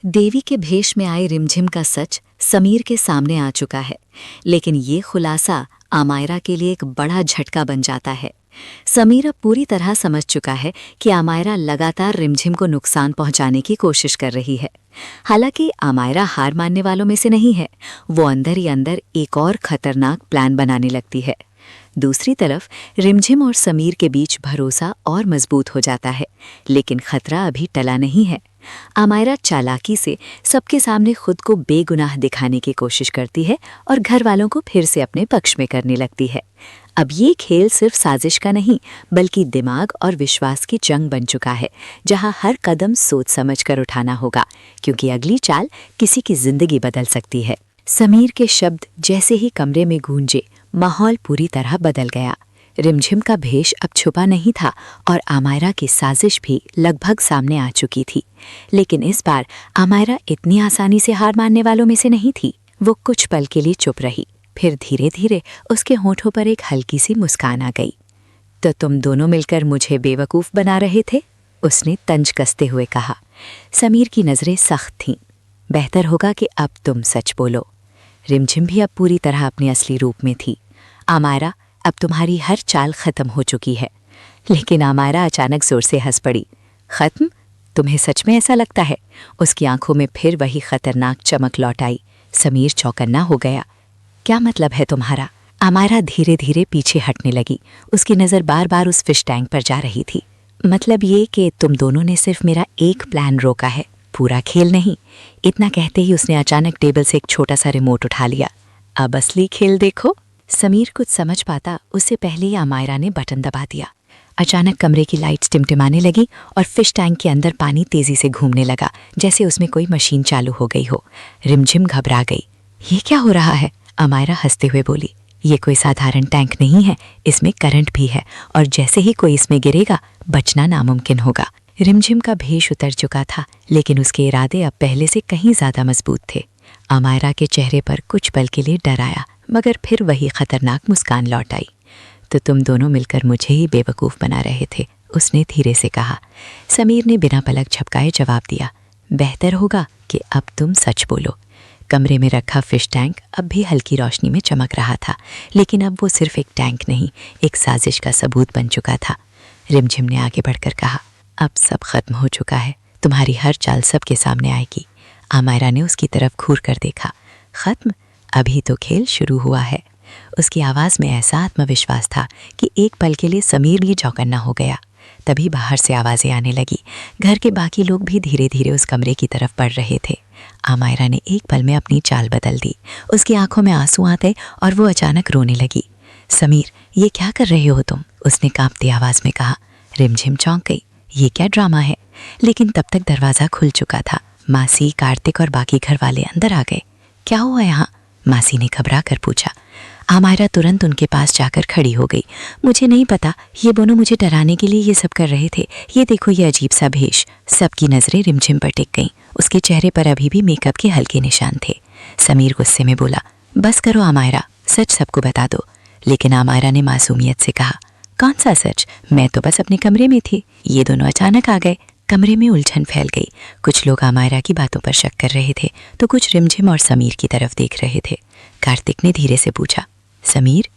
देवी के भेष में आए रिमझिम का सच समीर के सामने आ चुका है, लेकिन ये खुलासा अमायरा के लिए एक बड़ा झटका बन जाता है। समीर अब पूरी तरह समझ चुका है कि अमायरा लगातार रिमझिम को नुकसान पहुंचाने की कोशिश कर रही है। हालांकि अमायरा हार मानने वालों में से नहीं है, वो अंदर ही अंदर एक और खतरनाक प्लान बनाने लगती है। दूसरी तरफ रिमझिम और समीर के बीच भरोसा और मजबूत हो जाता है, लेकिन खतरा अभी टला नहीं है। अमायरा चालाकी से सबके सामने खुद को बेगुनाह दिखाने की कोशिश करती है और घर वालों को फिर से अपने पक्ष में करने लगती है। अब ये खेल सिर्फ साजिश का नहीं, बल्कि दिमाग और विश्वास की जंग बन चुका है, जहां हर कदम सोच समझ कर उठाना होगा, क्योंकि अगली चाल किसी की जिंदगी बदल सकती है। समीर के शब्द जैसे ही कमरे में गूंजे, माहौल पूरी तरह बदल गया। रिमझिम का भेष अब छुपा नहीं था और अमायरा की साजिश भी लगभग सामने आ चुकी थी। लेकिन इस बार अमायरा इतनी आसानी से हार मानने वालों में से नहीं थी। वो कुछ पल के लिए चुप रही, फिर धीरे धीरे उसके होठों पर एक हल्की सी मुस्कान आ गई। तो तुम दोनों मिलकर मुझे बेवकूफ़ बना रहे थे, उसने तंज कसते हुए कहा। समीर की नज़रें सख्त थीं। बेहतर होगा कि अब तुम सच बोलो। रिमझिम भी अब पूरी तरह अपने असली रूप में थी। अमायरा, अब तुम्हारी हर चाल खत्म हो चुकी है। लेकिन अमायरा अचानक जोर से हंस पड़ी। खत्म? तुम्हें सच में ऐसा लगता है? उसकी आंखों में फिर वही खतरनाक चमक लौट आई। समीर चौकन्ना हो गया। क्या मतलब है तुम्हारा? अमायरा धीरे धीरे पीछे हटने लगी। उसकी नज़र बार बार उस फिश टैंक पर जा रही थी। मतलब ये कि तुम दोनों ने सिर्फ मेरा एक प्लान रोका है, पूरा खेल नहीं। इतना कहते ही उसने अचानक टेबल से एक छोटा सा रिमोट उठा लिया। अब असली खेल देखो। समीर कुछ समझ पाता उससे पहले ही अमायरा ने बटन दबा दिया। अचानक कमरे की लाइट्स टिमटिमाने लगी और फिश टैंक के अंदर पानी तेजी से घूमने लगा, जैसे उसमें कोई मशीन चालू हो गई हो। रिमझिम घबरा गई। ये क्या हो रहा है? अमायरा हंसते हुए बोली। ये कोई साधारण टैंक नहीं है, इसमें करंट भी है और जैसे ही कोई इसमें गिरेगा बचना नामुमकिन होगा। रिमझिम का भेष उतर चुका था, लेकिन उसके इरादे अब पहले से कहीं ज्यादा मजबूत थे। अमायरा के चेहरे पर कुछ पल के लिए डर आया, मगर फिर वही खतरनाक मुस्कान लौट आई। तो तुम दोनों मिलकर मुझे ही बेवकूफ़ बना रहे थे, उसने धीरे से कहा। समीर ने बिना पलक झपकाए जवाब दिया। बेहतर होगा कि अब तुम सच बोलो। कमरे में रखा फिश टैंक अब भी हल्की रोशनी में चमक रहा था, लेकिन अब वो सिर्फ एक टैंक नहीं, एक साजिश का सबूत बन चुका था। रिमझिम ने आगे बढ़कर कहा, अब सब खत्म हो चुका है, तुम्हारी हर चाल सबके सामने आएगी। अमायरा ने उसकी तरफ घूर कर देखा। खत्म? अभी तो खेल शुरू हुआ है। उसकी आवाज़ में ऐसा आत्मविश्वास था कि एक पल के लिए समीर भी चौकन्ना हो गया। तभी बाहर से आवाज़ें आने लगी। घर के बाकी लोग भी धीरे धीरे उस कमरे की तरफ बढ़ रहे थे। अमायरा ने एक पल में अपनी चाल बदल दी। उसकी आंखों में आंसू आ गए और वो अचानक रोने लगी। समीर, ये क्या कर रहे हो तुम? उसने कांपती आवाज़ में कहा। रिमझिम चौंक गई। ये क्या ड्रामा है? लेकिन तब तक दरवाज़ा खुल चुका था। मासी, कार्तिक और बाकी घर वाले अंदर आ गए। क्या हुआ यहाँ? मासी ने घबरा कर पूछा। अमायरा तुरंत उनके पास जाकर खड़ी हो गई। मुझे नहीं पता, ये दोनों मुझे डराने के लिए ये सब कर रहे थे। ये देखो, ये अजीब सा भेष। सबकी नज़रें रिमझिम पर टिक गईं। उसके चेहरे पर अभी भी मेकअप के हल्के निशान थे। समीर गुस्से में बोला, बस करो अमायरा, सच सबको बता दो। लेकिन अमायरा ने मासूमियत से कहा, कौन सा सच? मैं तो बस अपने कमरे में थी, ये दोनों अचानक आ गए। कमरे में उलझन फैल गई। कुछ लोग अमायरा की बातों पर शक कर रहे थे, तो कुछ रिमझिम और समीर की तरफ देख रहे थे। कार्तिक ने धीरे से पूछा, समीर,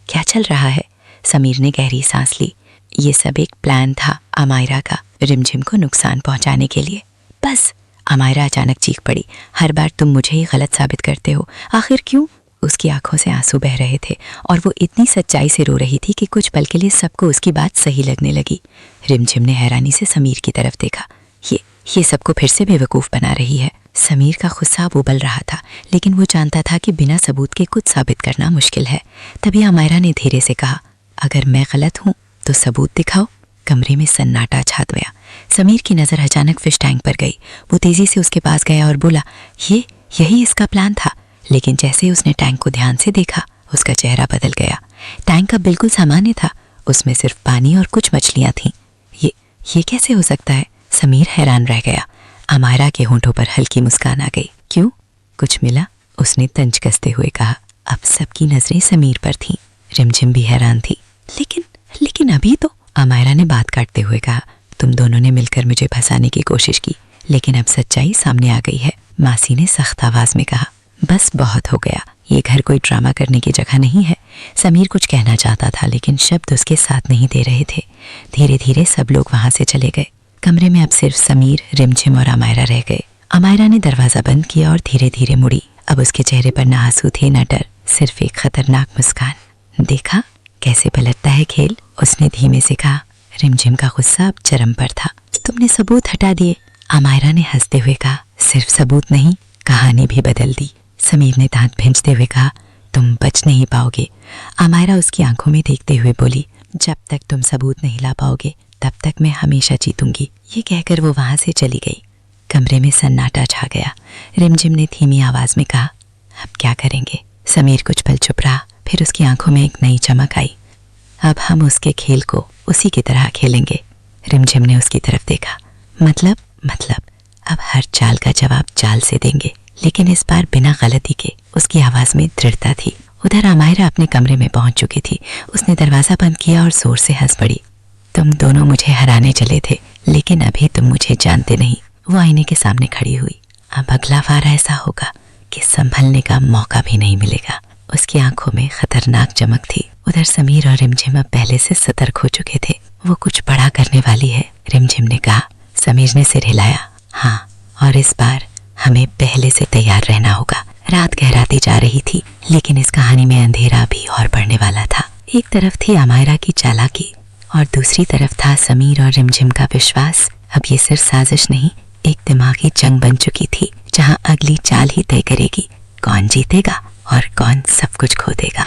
क्या चल रहा है? समीर ने गहरी सांस ली। ये सब एक प्लान था अमायरा का, रिमझिम को नुकसान पहुंचाने के लिए। बस! अमायरा अचानक चीख पड़ी। हर बार तुम मुझे ही गलत साबित करते हो, आखिर क्यों? उसकी आंखों से आंसू बह रहे थे और वो इतनी सच्चाई से रो रही थी कि कुछ पल के लिए सबको उसकी बात सही लगने लगी। रिमझिम ने हैरानी से समीर की तरफ देखा। ये सबको फिर से बेवकूफ़ बना रही है। समीर का गुस्सा अब उबल रहा था, लेकिन वो जानता था कि बिना सबूत के कुछ साबित करना मुश्किल है। तभी अमायरा ने धीरे से कहा, अगर मैं गलत हूँ तो सबूत दिखाओ। कमरे में सन्नाटा छा गया। समीर की नज़र अचानक फिश टैंक पर गई। वो तेज़ी से उसके पास गया और बोला, यही इसका प्लान था। लेकिन जैसे ही उसने टैंक को ध्यान से देखा, उसका चेहरा बदल गया। टैंक अब बिल्कुल सामान्य था, उसमें सिर्फ पानी और कुछ मछलियाँ थीं। ये कैसे हो सकता है? समीर हैरान रह गया। अमायरा के होंठों पर हल्की मुस्कान आ गई। क्यों, कुछ मिला? उसने तंज कसते हुए कहा। अब सबकी नजरें समीर पर थीं। रिमझिम भी हैरान थी। लेकिन अभी तो, अमायरा ने बात काटते हुए कहा, तुम दोनों ने मिलकर मुझे फंसाने की कोशिश की, लेकिन अब सच्चाई सामने आ गई है। मासी ने सख्त आवाज में कहा, बस बहुत हो गया, ये घर कोई ड्रामा करने की जगह नहीं है। समीर कुछ कहना चाहता था लेकिन शब्द उसके साथ नहीं दे रहे थे। धीरे धीरे सब लोग वहां से चले गए। कमरे में अब सिर्फ समीर, रिमझिम और अमायरा रह गए। अमायरा ने दरवाजा बंद किया और धीरे धीरे मुड़ी। अब उसके चेहरे पर ना आंसू थे ना डर, सिर्फ एक खतरनाक मुस्कान। देखा कैसे पलटता है खेल, उसने धीमे से कहा। रिमझिम का गुस्सा अब चरम पर था। तुमने सबूत हटा दिए, अमायरा ने हंसते हुए कहा। सिर्फ सबूत नहीं, कहानी भी बदल दी, समीर ने दांत भींचते हुए कहा। तुम बच नहीं पाओगे, अमायरा उसकी आंखों में देखते हुए बोली। जब तक तुम सबूत नहीं ला पाओगे तब तक मैं हमेशा जीतूंगी। ये कहकर वो वहां से चली गई। कमरे में सन्नाटा छा गया। रिमझिम ने धीमी आवाज में कहा, अब क्या करेंगे? समीर कुछ पल चुप रहा, फिर उसकी आंखों में एक नई चमक आई। अब हम उसके खेल को उसी की तरह खेलेंगे। रिमझिम ने उसकी तरफ देखा। मतलब अब हर चाल का जवाब चाल से देंगे, लेकिन इस बार बिना गलती के। उसकी आवाज में दृढ़ता थी। उधर अमायरा अपने कमरे में पहुंच चुकी थी। उसने दरवाजा बंद किया और जोर से हंस पड़ी। तुम दोनों मुझे हराने चले थे, लेकिन अभी तुम मुझे जानते नहीं। वो आईने के सामने खड़ी हुई। अब अगला बार ऐसा होगा कि संभलने का मौका भी नहीं मिलेगा। उसकी आंखों में खतरनाक चमक थी। उधर समीर और रिमझिम अब पहले से सतर्क हो चुके थे। वो कुछ बड़ा करने वाली है, रिमझिम ने कहा। समीर ने सिर हिलाया। हाँ, और इस बार हमें पहले से तैयार रहना होगा। रात गहराती जा रही थी, लेकिन इस कहानी में अंधेरा भी और बढ़ने वाला था। एक तरफ थी अमायरा की चालाकी और दूसरी तरफ था समीर और रिमझिम का विश्वास। अब ये सिर्फ साजिश नहीं, एक दिमागी जंग बन चुकी थी, जहां अगली चाल ही तय करेगी कौन जीतेगा और कौन सब कुछ खो देगा।